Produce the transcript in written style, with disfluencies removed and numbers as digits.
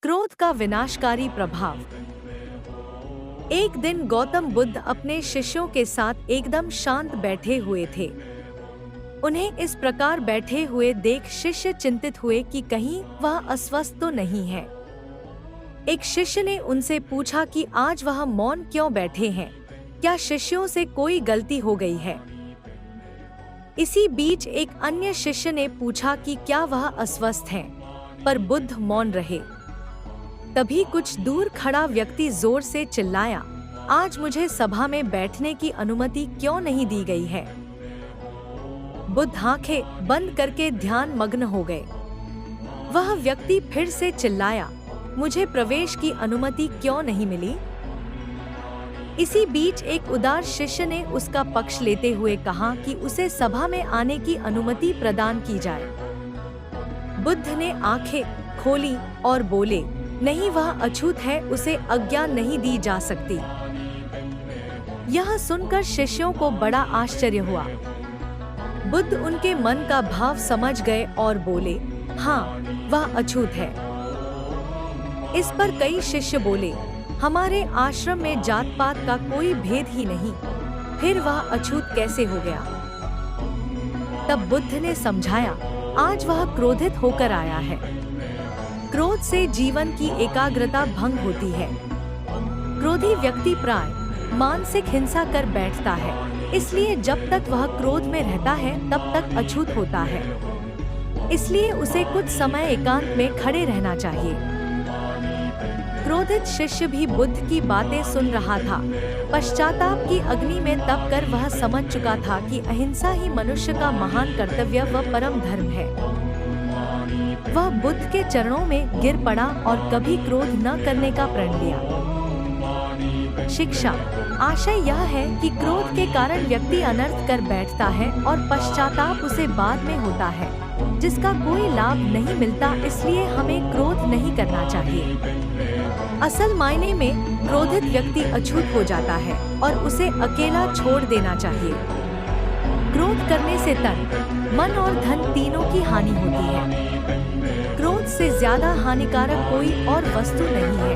क्रोध का विनाशकारी प्रभाव। एक दिन गौतम बुद्ध अपने शिष्यों के साथ एकदम शांत बैठे हुए थे। उन्हें इस प्रकार बैठे हुए देख शिष्य चिंतित हुए कि कहीं वह अस्वस्थ तो नहीं है। एक शिष्य ने उनसे पूछा कि आज वह मौन क्यों बैठे हैं, क्या शिष्यों से कोई गलती हो गई है। इसी बीच एक अन्य शिष्य ने पूछा कि क्या वह अस्वस्थ हैं, पर बुद्ध मौन रहे। तभी कुछ दूर खड़ा व्यक्ति जोर से चिल्लाया, आज मुझे सभा में बैठने की अनुमति क्यों नहीं दी गई है। बुद्ध आंखें बंद करके ध्यान मग्न हो गए। वह व्यक्ति फिर से चिल्लाया, मुझे प्रवेश की अनुमति क्यों नहीं मिली। इसी बीच एक उदार शिष्य ने उसका पक्ष लेते हुए कहा कि उसे सभा में आने की अनुमति प्रदान की जाए। बुद्ध ने आंखें खोली और बोले, नहीं, वह अछूत है, उसे आज्ञा नहीं दी जा सकती। यह सुनकर शिष्यों को बड़ा आश्चर्य हुआ। बुद्ध उनके मन का भाव समझ गए और बोले, हाँ, वह अछूत है। इस पर कई शिष्य बोले, हमारे आश्रम में जात पात का कोई भेद ही नहीं, फिर वह अछूत कैसे हो गया। तब बुद्ध ने समझाया, आज वह क्रोधित होकर आया है। क्रोध से जीवन की एकाग्रता भंग होती है। क्रोधी व्यक्ति प्राय मानसिक हिंसा कर बैठता है, इसलिए जब तक वह क्रोध में रहता है तब तक अछूत होता है। इसलिए उसे कुछ समय एकांत में खड़े रहना चाहिए। क्रोधित शिष्य भी बुद्ध की बातें सुन रहा था। पश्चाताप की अग्नि में तप कर वह समझ चुका था कि अहिंसा ही मनुष्य का महान कर्तव्य व परम धर्म है। वह बुद्ध के चरणों में गिर पड़ा और कभी क्रोध न करने का प्रण लिया। शिक्षा आशय यह है कि क्रोध के कारण व्यक्ति अनर्थ कर बैठता है और पश्चाताप उसे बाद में होता है, जिसका कोई लाभ नहीं मिलता। इसलिए हमें क्रोध नहीं करना चाहिए। असल मायने में क्रोधित व्यक्ति अछूत हो जाता है और उसे अकेला छोड़ देना चाहिए। क्रोध करने से तन, मन और धन तीनों की हानि होती है। क्रोध से ज्यादा हानिकारक कोई और वस्तु नहीं है।